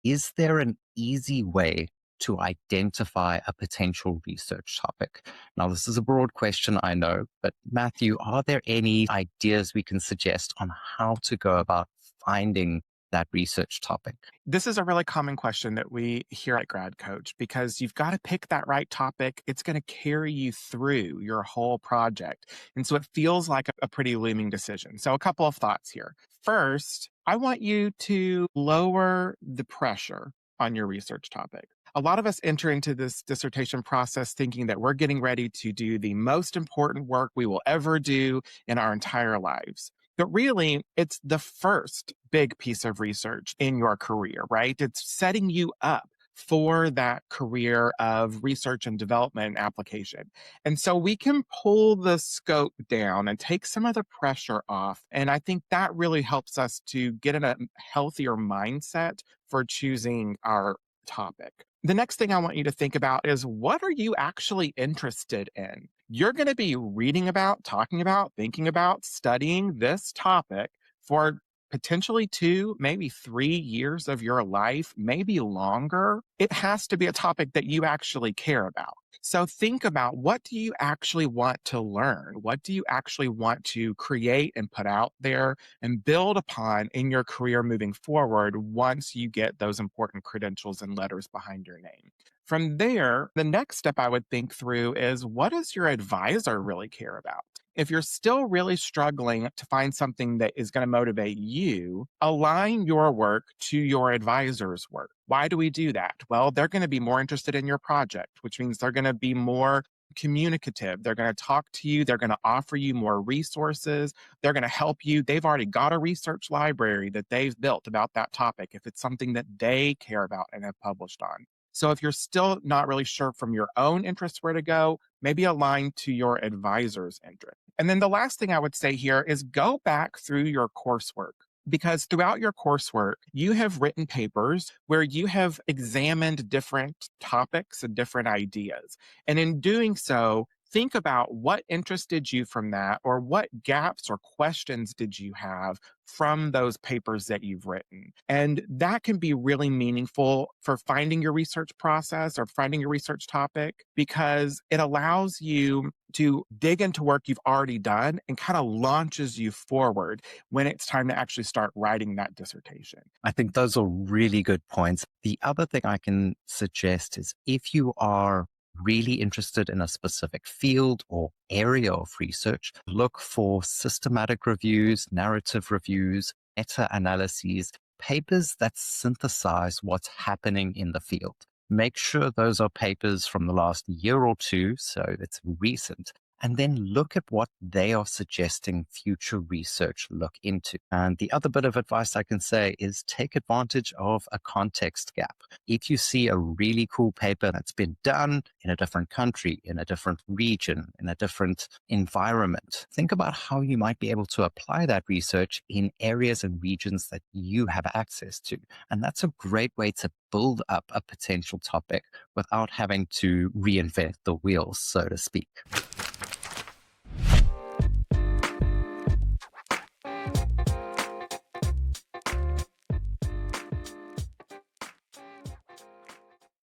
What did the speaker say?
Is there an easy way to identify a potential research topic? Now, this is a broad question, I know, but Matthew, are there any ideas we can suggest on how to go about finding that research topic? This is a really common question that we hear at Grad Coach because you've got to pick that right topic. It's going to carry you through your whole project. And so it feels like a pretty looming decision. So, a couple of thoughts here. First, I want you to lower the pressure on your research topic. A lot of us enter into this dissertation process thinking that we're getting ready to do the most important work we will ever do in our entire lives. But really, it's the first big piece of research in your career, right? It's setting you up for that career of research and development and application. And so we can pull the scope down and take some of the pressure off. And I think that really helps us to get in a healthier mindset for choosing our topic. The next thing I want you to think about is what are you actually interested in? You're going to be reading about, talking about, thinking about, studying this topic for potentially 2, maybe 3 years of your life, maybe longer. It has to be a topic that you actually care about. So think about, what do you actually want to learn? What do you actually want to create and put out there and build upon in your career moving forward once you get those important credentials and letters behind your name? From there, the next step I would think through is, what does your advisor really care about? If you're still really struggling to find something that is going to motivate you, align your work to your advisor's work. Why do we do that? Well, they're going to be more interested in your project, which means they're going to be more communicative. They're going to talk to you. They're going to offer you more resources. They're going to help you. They've already got a research library that they've built about that topic if it's something that they care about and have published on. So if you're still not really sure from your own interests where to go, maybe align to your advisor's interest. And then the last thing I would say here is go back through your coursework. Because throughout your coursework, you have written papers where you have examined different topics and different ideas. And in doing so, think about what interested you from that, or what gaps or questions did you have from those papers that you've written. And that can be really meaningful for finding your research process or finding your research topic, because it allows you to dig into work you've already done and kind of launches you forward when it's time to actually start writing that dissertation. I think those are really good points. The other thing I can suggest is, if you are really interested in a specific field or area of research, look for systematic reviews, narrative reviews, meta-analyses, papers that synthesize what's happening in the field. Make sure those are papers from the last year or two, so it's recent, and then look at what they are suggesting future research look into. And the other bit of advice I can say is, take advantage of a context gap. If you see a really cool paper that's been done in a different country, in a different region, in a different environment, think about how you might be able to apply that research in areas and regions that you have access to. And that's a great way to build up a potential topic without having to reinvent the wheel, so to speak.